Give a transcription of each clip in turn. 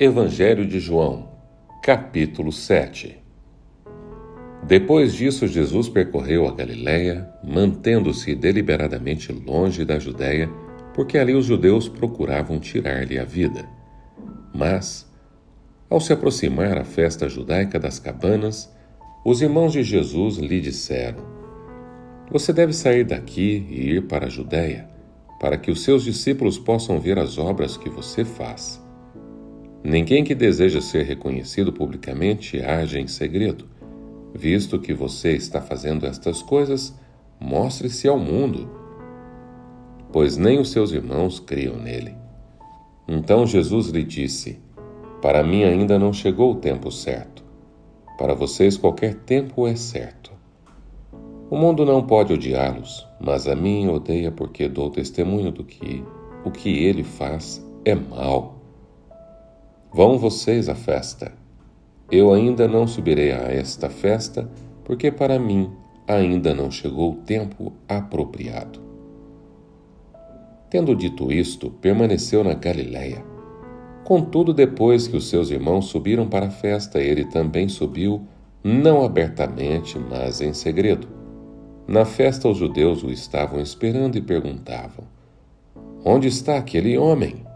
Evangelho de João, capítulo 7. Depois disso, Jesus percorreu a Galiléia, mantendo-se deliberadamente longe da Judéia, porque ali os judeus procuravam tirar-lhe a vida. Mas, ao se aproximar a festa judaica das cabanas, os irmãos de Jesus lhe disseram: Você deve sair daqui e ir para a Judéia, para que os seus discípulos possam ver as obras que você faz. Ninguém que deseja ser reconhecido publicamente age em segredo. Visto que você está fazendo estas coisas, mostre-se ao mundo, pois nem os seus irmãos criam nele. Então Jesus lhe disse: Para mim ainda não chegou o tempo certo. Para vocês qualquer tempo é certo. O mundo não pode odiá-los, mas a mim odeia porque dou testemunho do que o que ele faz é mal. Vão vocês à festa. Eu ainda não subirei a esta festa, porque para mim ainda não chegou o tempo apropriado. Tendo dito isto, permaneceu na Galiléia. Contudo, depois que os seus irmãos subiram para a festa, ele também subiu, não abertamente, mas em segredo. Na festa, os judeus o estavam esperando e perguntavam: Onde está aquele homem?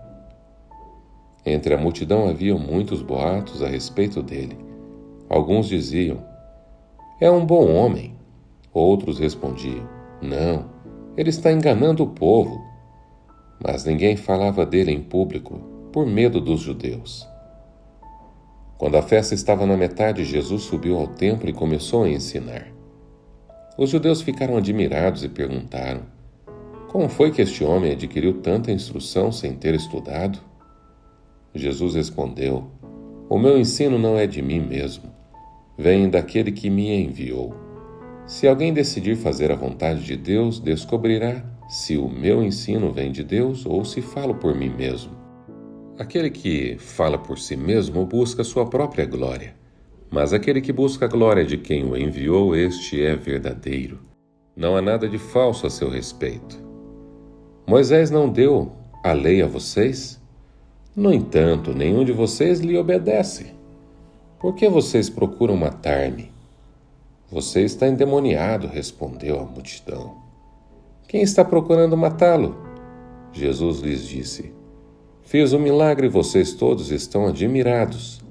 Entre a multidão havia muitos boatos a respeito dele. Alguns diziam: É um bom homem. Outros respondiam: Não, ele está enganando o povo. Mas ninguém falava dele em público, por medo dos judeus. Quando a festa estava na metade, Jesus subiu ao templo e começou a ensinar. Os judeus ficaram admirados e perguntaram: Como foi que este homem adquiriu tanta instrução sem ter estudado? Jesus respondeu: O meu ensino não é de mim mesmo, vem daquele que me enviou. Se alguém decidir fazer a vontade de Deus, descobrirá se o meu ensino vem de Deus ou se falo por mim mesmo. Aquele que fala por si mesmo busca sua própria glória, mas aquele que busca a glória de quem o enviou, este é verdadeiro. Não há nada de falso a seu respeito. Moisés não deu a lei a vocês? No entanto, nenhum de vocês lhe obedece. Por que vocês procuram matar-me? Você está endemoniado, respondeu a multidão. Quem está procurando matá-lo? Jesus lhes disse: Fiz um milagre e vocês todos estão admirados.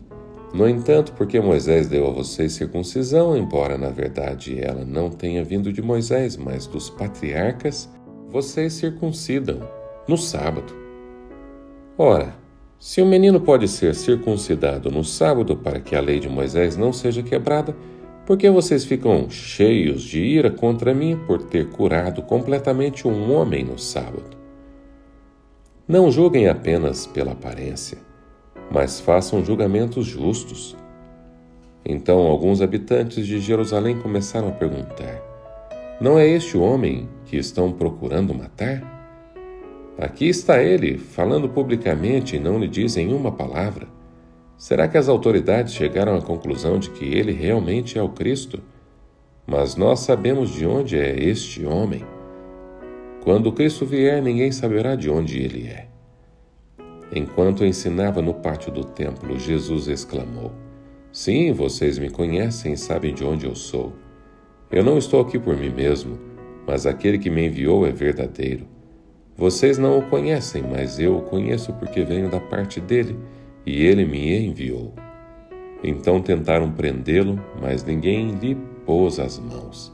No entanto, porque Moisés deu a vocês circuncisão, embora na verdade ela não tenha vindo de Moisés, mas dos patriarcas, vocês circuncidam no sábado. Ora, se o menino pode ser circuncidado no sábado para que a lei de Moisés não seja quebrada, por que vocês ficam cheios de ira contra mim por ter curado completamente um homem no sábado? Não julguem apenas pela aparência, mas façam julgamentos justos. Então alguns habitantes de Jerusalém começaram a perguntar: Não é este o homem que estão procurando matar? Aqui está ele, falando publicamente e não lhe dizem uma palavra. Será que as autoridades chegaram à conclusão de que ele realmente é o Cristo? Mas nós sabemos de onde é este homem. Quando o Cristo vier, ninguém saberá de onde ele é. Enquanto ensinava no pátio do templo, Jesus exclamou: Sim, vocês me conhecem e sabem de onde eu sou. Eu não estou aqui por mim mesmo, mas aquele que me enviou é verdadeiro. Vocês não o conhecem, mas eu o conheço porque venho da parte dele, e ele me enviou. Então tentaram prendê-lo, mas ninguém lhe pôs as mãos,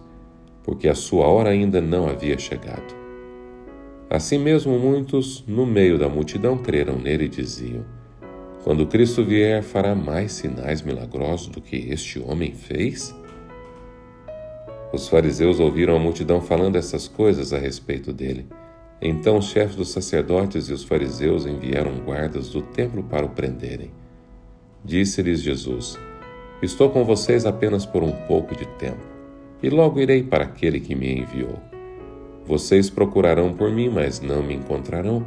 porque a sua hora ainda não havia chegado. Assim mesmo, muitos no meio da multidão creram nele e diziam: Quando Cristo vier, fará mais sinais milagrosos do que este homem fez? Os fariseus ouviram a multidão falando essas coisas a respeito dele. Então os chefes dos sacerdotes e os fariseus enviaram guardas do templo para o prenderem. Disse-lhes Jesus: Estou com vocês apenas por um pouco de tempo, e logo irei para aquele que me enviou. Vocês procurarão por mim, mas não me encontrarão.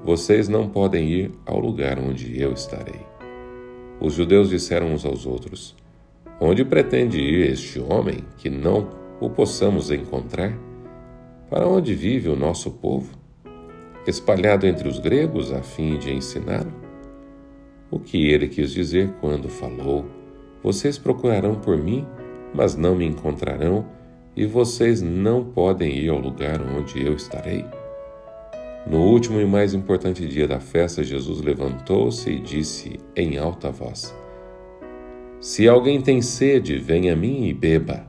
Vocês não podem ir ao lugar onde eu estarei. Os judeus disseram uns aos outros: Onde pretende ir este homem, que não o possamos encontrar? Para onde vive o nosso povo? Espalhado entre os gregos a fim de ensiná-lo? o que ele quis dizer quando falou: vocês procurarão por mim, mas não me encontrarão, e vocês não podem ir ao lugar onde eu estarei? No último e mais importante dia da festa, Jesus levantou-se e disse em alta voz: Se alguém tem sede, venha a mim e beba.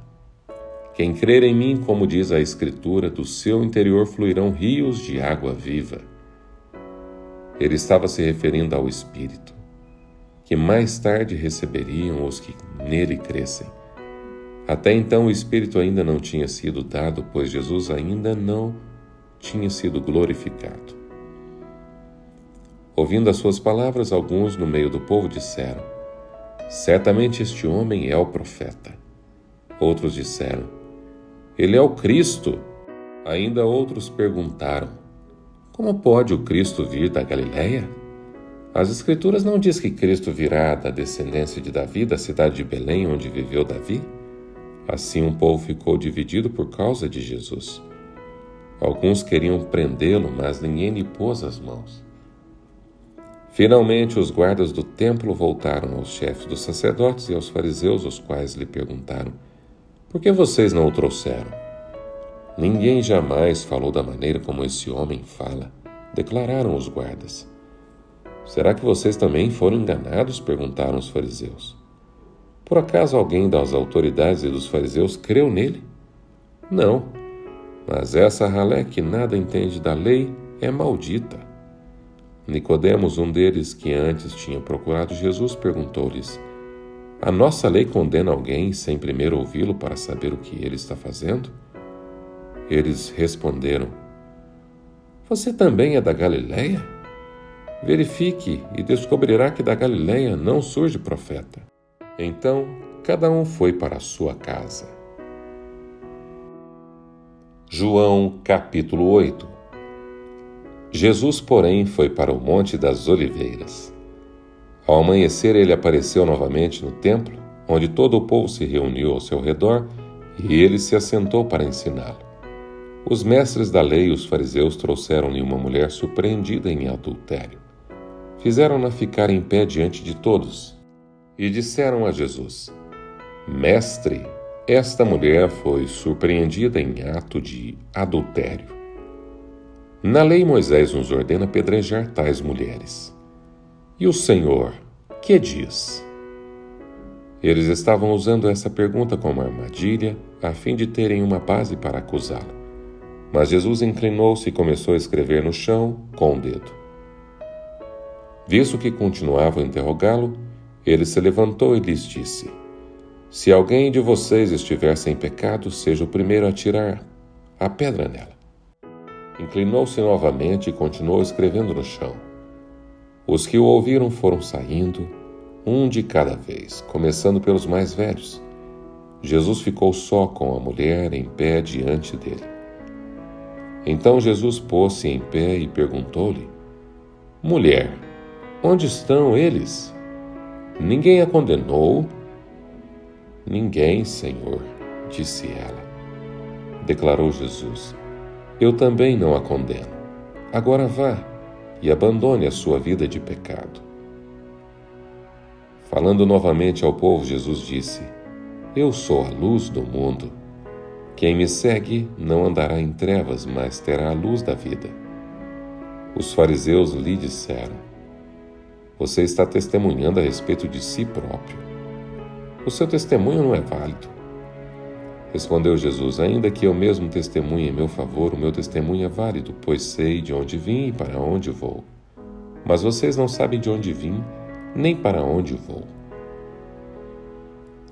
Quem crer em mim, como diz a Escritura, do seu interior fluirão rios de água viva. Ele estava se referindo ao Espírito, que mais tarde receberiam os que nele crescem. Até então o Espírito ainda não tinha sido dado, pois Jesus ainda não tinha sido glorificado. Ouvindo as suas palavras, alguns no meio do povo disseram: Certamente este homem é o profeta. Outros disseram: Ele é o Cristo. Ainda outros perguntaram: Como pode o Cristo vir da Galileia? As Escrituras não diz que Cristo virá da descendência de Davi, da cidade de Belém, onde viveu Davi? Assim o povo ficou dividido por causa de Jesus. Alguns queriam prendê-lo, mas ninguém lhe pôs as mãos. Finalmente, os guardas do templo voltaram aos chefes dos sacerdotes e aos fariseus, os quais lhe perguntaram: Por que vocês não o trouxeram? Ninguém jamais falou da maneira como esse homem fala, declararam os guardas. Será que vocês também foram enganados? Perguntaram os fariseus. Por acaso alguém das autoridades e dos fariseus creu nele? Não, mas essa ralé que nada entende da lei é maldita. Nicodemos, um deles que antes tinha procurado Jesus, perguntou-lhes: A nossa lei condena alguém sem primeiro ouvi-lo para saber o que ele está fazendo? Eles responderam: Você também é da Galileia? Verifique e descobrirá que da Galileia não surge profeta. Então, cada um foi para a sua casa. João capítulo 8. Jesus, porém, foi para o Monte das Oliveiras. Ao amanhecer, ele apareceu novamente no templo, onde todo o povo se reuniu ao seu redor, e ele se assentou para ensiná-lo. Os mestres da lei e os fariseus trouxeram-lhe uma mulher surpreendida em adultério. Fizeram-na ficar em pé diante de todos, e disseram a Jesus: Mestre, esta mulher foi surpreendida em ato de adultério. Na lei, Moisés nos ordena apedrejar tais mulheres. E o Senhor, que diz? Eles estavam usando essa pergunta como armadilha, a fim de terem uma base para acusá-lo. Mas Jesus inclinou-se e começou a escrever no chão com o dedo. Visto que continuavam a interrogá-lo, ele se levantou e lhes disse: Se alguém de vocês estiver sem pecado, seja o primeiro a tirar a pedra nela. Inclinou-se novamente e continuou escrevendo no chão. Os que o ouviram foram saindo, um de cada vez, começando pelos mais velhos. Jesus ficou só com a mulher em pé diante dele. Então Jesus pôs-se em pé e perguntou-lhe: Mulher, onde estão eles? Ninguém a condenou? Ninguém, Senhor, disse ela. Declarou Jesus: Eu também não a condeno. Agora vá e abandone a sua vida de pecado. Falando novamente ao povo, Jesus disse: Eu sou a luz do mundo. Quem me segue não andará em trevas, mas terá a luz da vida. Os fariseus lhe disseram: Você está testemunhando a respeito de si próprio. O seu testemunho não é válido. Respondeu Jesus: Ainda que eu mesmo testemunhe em meu favor, o meu testemunho é válido, pois sei de onde vim e para onde vou. Mas vocês não sabem de onde vim, nem para onde vou.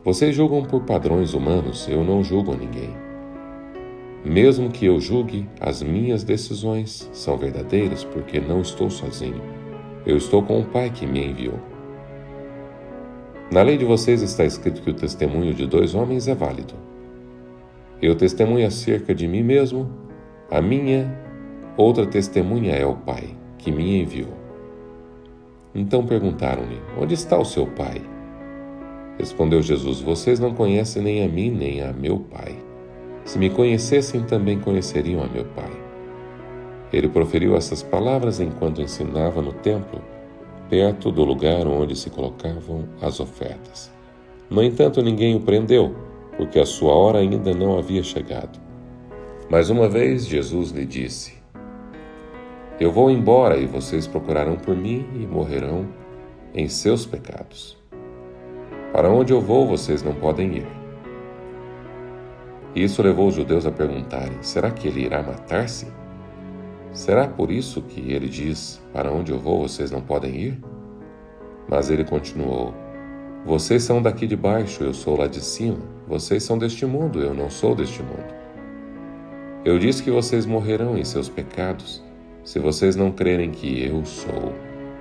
Vocês julgam por padrões humanos, eu não julgo ninguém. Mesmo que eu julgue, as minhas decisões são verdadeiras, porque não estou sozinho. Eu estou com o Pai que me enviou. Na lei de vocês está escrito que o testemunho de 2 homens é válido. Eu testemunho acerca de mim mesmo, a minha outra testemunha é o Pai, que me enviou. Então perguntaram-lhe: Onde está o seu Pai? Respondeu Jesus: Vocês não conhecem nem a mim, nem a meu Pai. Se me conhecessem, também conheceriam a meu Pai. Ele proferiu essas palavras enquanto ensinava no templo. perto do lugar onde se colocavam as ofertas. No entanto, ninguém o prendeu, porque a sua hora ainda não havia chegado. Mas uma vez Jesus lhe disse: Eu vou embora e vocês procurarão por mim e morrerão em seus pecados. Para onde eu vou, vocês não podem ir. Isso levou os judeus a perguntarem: será que ele irá matar-se? Será por isso que ele diz: para onde eu vou, vocês não podem ir? Mas ele continuou: vocês são daqui de baixo, eu sou lá de cima. Vocês são deste mundo, eu não sou deste mundo. Eu disse que vocês morrerão em seus pecados. Se vocês não crerem que eu sou,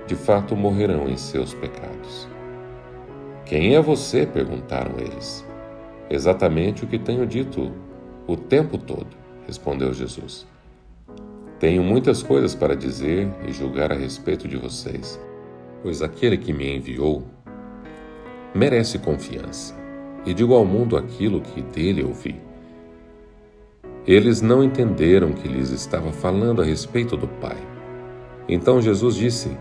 de fato morrerão em seus pecados. Quem é você? Perguntaram eles. Exatamente o que tenho dito o tempo todo, respondeu Jesus. Tenho muitas coisas para dizer e julgar a respeito de vocês, pois aquele que me enviou merece confiança, e digo ao mundo aquilo que dele ouvi. Eles não entenderam que lhes estava falando a respeito do Pai. Então Jesus disse: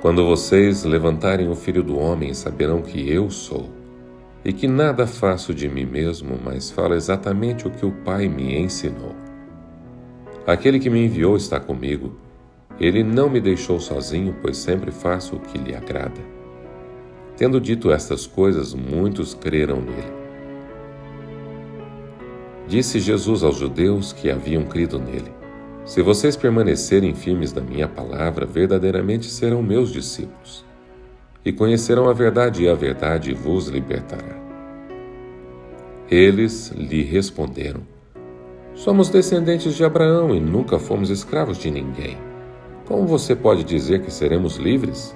quando vocês levantarem o Filho do Homem, saberão que eu sou, e que nada faço de mim mesmo, mas falo exatamente o que o Pai me ensinou. Aquele que me enviou está comigo. Ele não me deixou sozinho, pois sempre faço o que lhe agrada. Tendo dito estas coisas, muitos creram nele. Disse Jesus aos judeus que haviam crido nele: se vocês permanecerem firmes na minha palavra, verdadeiramente serão meus discípulos, e conhecerão a verdade, e a verdade vos libertará. Eles lhe responderam: somos descendentes de Abraão e nunca fomos escravos de ninguém. Como você pode dizer que seremos livres?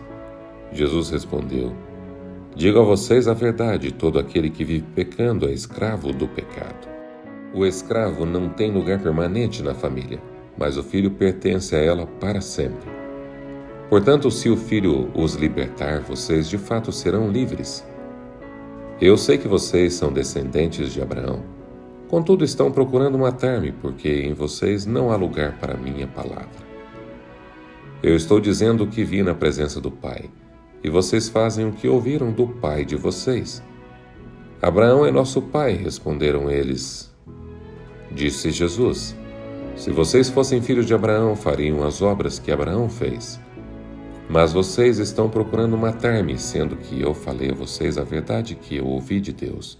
Jesus respondeu: digo a vocês a verdade, todo aquele que vive pecando é escravo do pecado. O escravo não tem lugar permanente na família, mas o filho pertence a ela para sempre. Portanto, se o filho os libertar, vocês de fato serão livres. Eu sei que vocês são descendentes de Abraão. Contudo, estão procurando matar-me, porque em vocês não há lugar para a minha palavra. Eu estou dizendo o que vi na presença do Pai, e vocês fazem o que ouviram do pai de vocês. Abraão é nosso pai, responderam eles. Disse Jesus: se vocês fossem filhos de Abraão, fariam as obras que Abraão fez. Mas vocês estão procurando matar-me, sendo que eu falei a vocês a verdade que eu ouvi de Deus.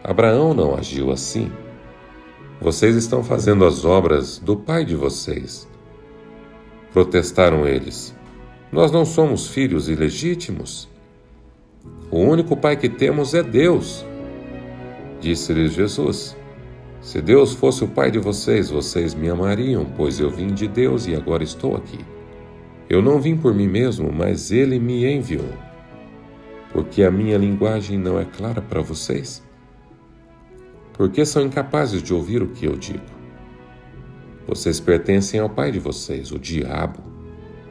Abraão não agiu assim. Vocês estão fazendo as obras do pai de vocês. Protestaram eles: nós não somos filhos ilegítimos. O único pai que temos é Deus. Disse-lhes Jesus: se Deus fosse o pai de vocês, vocês me amariam, pois eu vim de Deus e agora estou aqui. Eu não vim por mim mesmo, mas Ele me enviou. Porque a minha linguagem não é clara para vocês? Porque são incapazes de ouvir o que eu digo. Vocês pertencem ao pai de vocês, o diabo,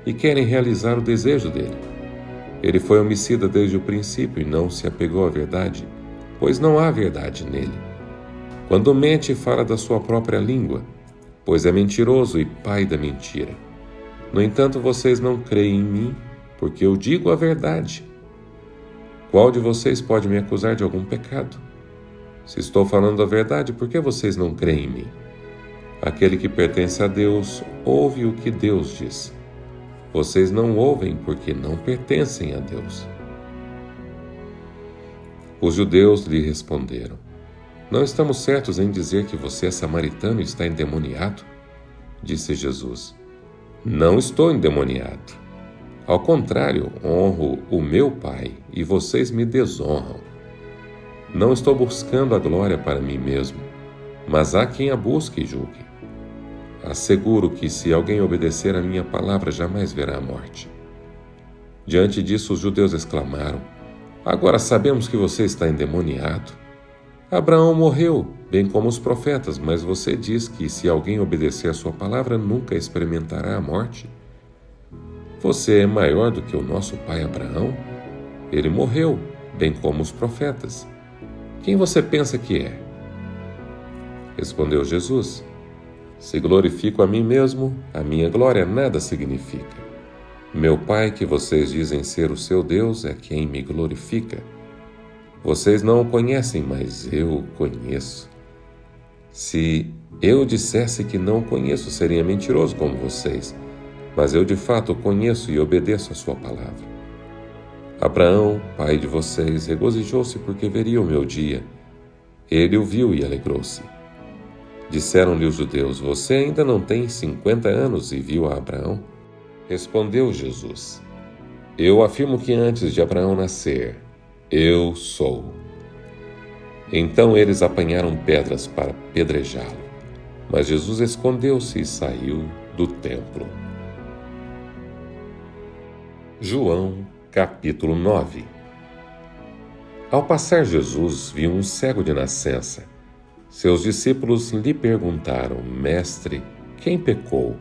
e querem realizar o desejo dele. Ele foi homicida desde o princípio e não se apegou à verdade, pois não há verdade nele. Quando mente, fala da sua própria língua, pois é mentiroso e pai da mentira. No entanto, vocês não creem em mim, porque eu digo a verdade. Qual de vocês pode me acusar de algum pecado? Se estou falando a verdade, por que vocês não creem em mim? Aquele que pertence a Deus ouve o que Deus diz. Vocês não ouvem porque não pertencem a Deus. Os judeus lhe responderam: não estamos certos em dizer que você é samaritano e está endemoniado? Disse Jesus: não estou endemoniado. Ao contrário, honro o meu Pai e vocês me desonram. Não estou buscando a glória para mim mesmo, mas há quem a busque e julgue. Asseguro que se alguém obedecer a minha palavra, jamais verá a morte. Diante disso, os judeus exclamaram: agora sabemos que você está endemoniado. Abraão morreu, bem como os profetas, mas você diz que se alguém obedecer a sua palavra, nunca experimentará a morte. Você é maior do que o nosso pai Abraão? Ele morreu, bem como os profetas. Quem você pensa que é? Respondeu Jesus: se glorifico a mim mesmo, a minha glória nada significa. Meu Pai, que vocês dizem ser o seu Deus, é quem me glorifica. Vocês não o conhecem, mas eu o conheço. Se eu dissesse que não o conheço, seria mentiroso como vocês, mas eu de fato o conheço e obedeço a sua palavra. Abraão, pai de vocês, regozijou-se porque veria o meu dia. Ele o viu e alegrou-se. Disseram-lhe os judeus: Você ainda não tem 50 anos e viu a Abraão? Respondeu Jesus: Eu afirmo que antes de Abraão nascer, eu sou. Então eles apanharam pedras para apedrejá-lo, mas Jesus escondeu-se e saiu do templo. João, capítulo 9. Ao passar Jesus viu um cego de nascença. Seus discípulos lhe perguntaram: Mestre, quem pecou,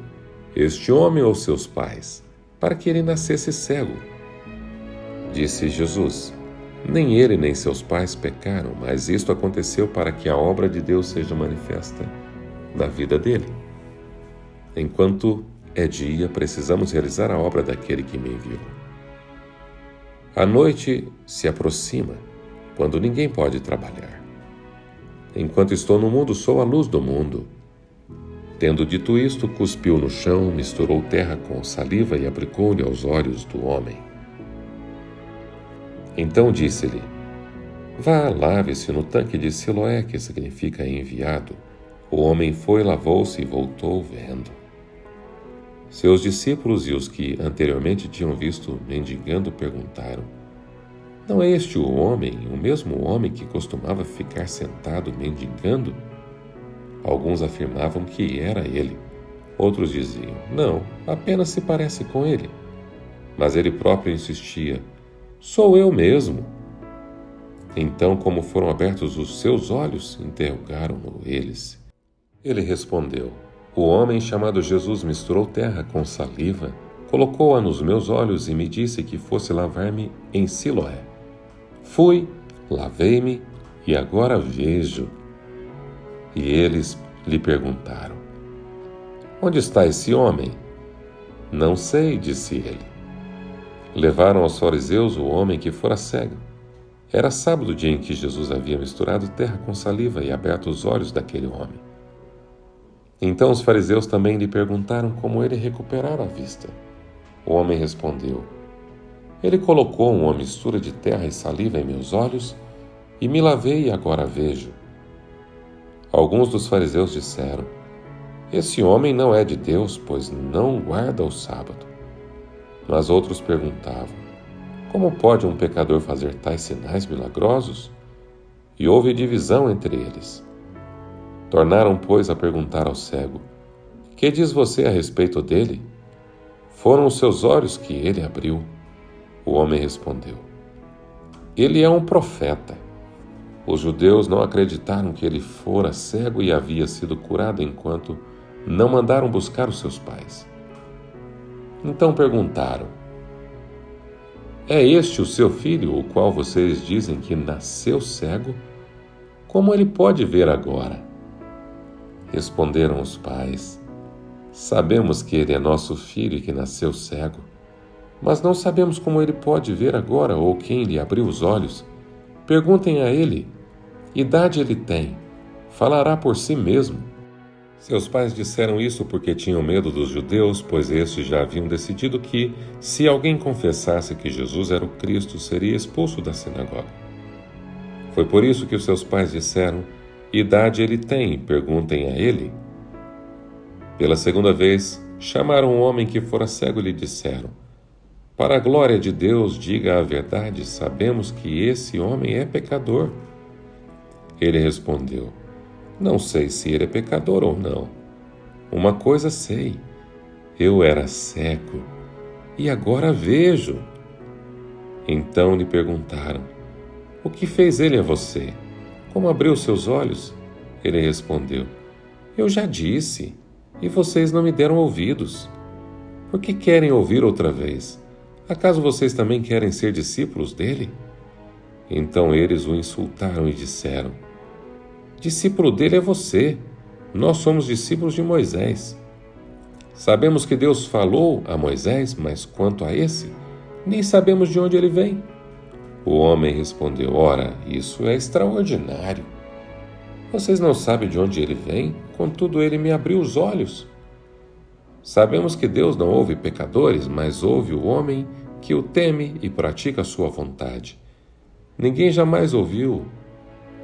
este homem ou seus pais, para que ele nascesse cego? Disse Jesus: Nem ele nem seus pais pecaram, mas isto aconteceu para que a obra de Deus seja manifesta na vida dele. Enquanto é dia, precisamos realizar a obra daquele que me enviou. A noite se aproxima, quando ninguém pode trabalhar. Enquanto estou no mundo, sou a luz do mundo. Tendo dito isto, cuspiu no chão, misturou terra com saliva e aplicou-lhe aos olhos do homem. Então disse-lhe: Vá, lave-se no tanque de Siloé, que significa enviado. O homem foi, lavou-se e voltou vendo. Seus discípulos e os que anteriormente tinham visto mendigando perguntaram: Não é este o homem, o mesmo homem que costumava ficar sentado mendigando? Alguns afirmavam que era ele. Outros diziam: Não, apenas se parece com ele. Mas ele próprio insistia: Sou eu mesmo. Então, como foram abertos os seus olhos, interrogaram-no eles. Ele respondeu: O homem chamado Jesus misturou terra com saliva, colocou-a nos meus olhos e me disse que fosse lavar-me em Siloé. Fui, lavei-me e agora vejo. E eles lhe perguntaram: Onde está esse homem? Não sei, disse ele. Levaram aos fariseus o homem que fora cego. Era sábado, dia em que Jesus havia misturado terra com saliva e aberto os olhos daquele homem. Então os fariseus também lhe perguntaram como ele recuperara a vista. O homem respondeu: Ele colocou uma mistura de terra e saliva em meus olhos e me lavei e agora vejo. Alguns dos fariseus disseram: Esse homem não é de Deus, pois não guarda o sábado. Mas outros perguntavam: Como pode um pecador fazer tais sinais milagrosos? E houve divisão entre eles. Tornaram, pois, a perguntar ao cego: Que diz você a respeito dele? Foram os seus olhos que ele abriu. O homem respondeu: Ele é um profeta. Os judeus não acreditaram que ele fora cego e havia sido curado enquanto não mandaram buscar os seus pais. Então perguntaram: É este o seu filho, o qual vocês dizem que nasceu cego? Como ele pode ver agora? Responderam os pais: Sabemos que ele é nosso filho e que nasceu cego, mas não sabemos como ele pode ver agora ou quem lhe abriu os olhos. Perguntem a ele. Idade ele tem. Falará por si mesmo. Seus pais disseram isso porque tinham medo dos judeus, pois estes já haviam decidido que, se alguém confessasse que Jesus era o Cristo, seria expulso da sinagoga. Foi por isso que os seus pais disseram: Idade ele tem, perguntem a ele. Pela segunda vez, chamaram um homem que fora cego e lhe disseram: Para a glória de Deus, diga a verdade, sabemos que esse homem é pecador. Ele respondeu: Não sei se ele é pecador ou não. Uma coisa sei: eu era cego e agora vejo. Então lhe perguntaram: O que fez ele a você? Como abriu seus olhos? Ele respondeu: Eu já disse, e vocês não me deram ouvidos. Por que querem ouvir outra vez? Acaso vocês também querem ser discípulos dele? Então eles o insultaram e disseram: Discípulo dele é você. Nós somos discípulos de Moisés. Sabemos que Deus falou a Moisés, mas quanto a esse, nem sabemos de onde ele vem. O homem respondeu: ora, isso é extraordinário. Vocês não sabem de onde ele vem, contudo ele me abriu os olhos. Sabemos que Deus não ouve pecadores, mas ouve o homem que o teme e pratica a sua vontade. Ninguém jamais ouviu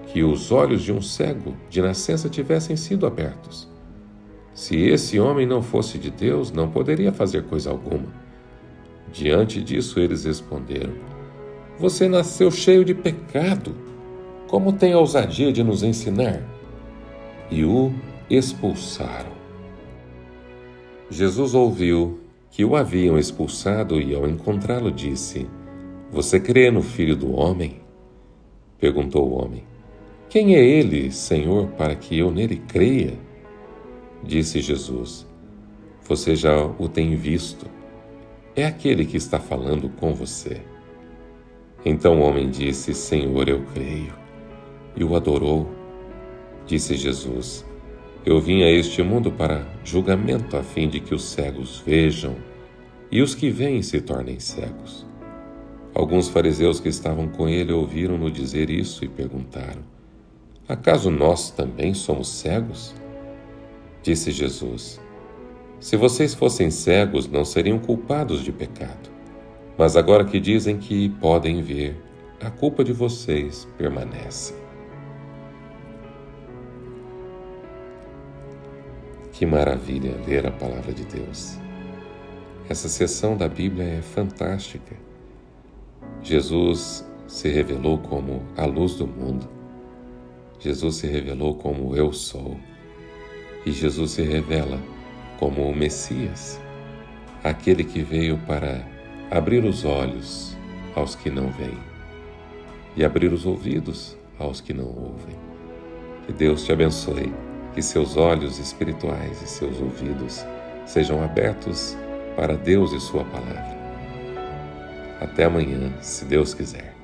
que os olhos de um cego de nascença tivessem sido abertos. Se esse homem não fosse de Deus, não poderia fazer coisa alguma. Diante disso, eles responderam: Você nasceu cheio de pecado. Como tem a ousadia de nos ensinar? E o expulsaram. Jesus ouviu que o haviam expulsado e, ao encontrá-lo, disse: Você crê no Filho do Homem? Perguntou o homem: Quem é ele, Senhor, para que eu nele creia? Disse Jesus: Você já o tem visto. É aquele que está falando com você. Então o homem disse: Senhor, eu creio. E o adorou. Disse Jesus: Eu vim a este mundo para julgamento, a fim de que os cegos vejam e os que veem se tornem cegos. Alguns fariseus que estavam com ele ouviram-no dizer isso e perguntaram: Acaso nós também somos cegos? Disse Jesus: Se vocês fossem cegos, não seriam culpados de pecado. Mas agora que dizem que podem ver, a culpa de vocês permanece. Que maravilha ler a palavra de Deus. Essa sessão da Bíblia é fantástica. Jesus se revelou como a luz do mundo. Jesus se revelou como eu sou. E Jesus se revela como o Messias, aquele que veio para abrir os olhos aos que não veem e abrir os ouvidos aos que não ouvem. Que Deus te abençoe. Que seus olhos espirituais e seus ouvidos sejam abertos para Deus e sua palavra. Até amanhã, se Deus quiser.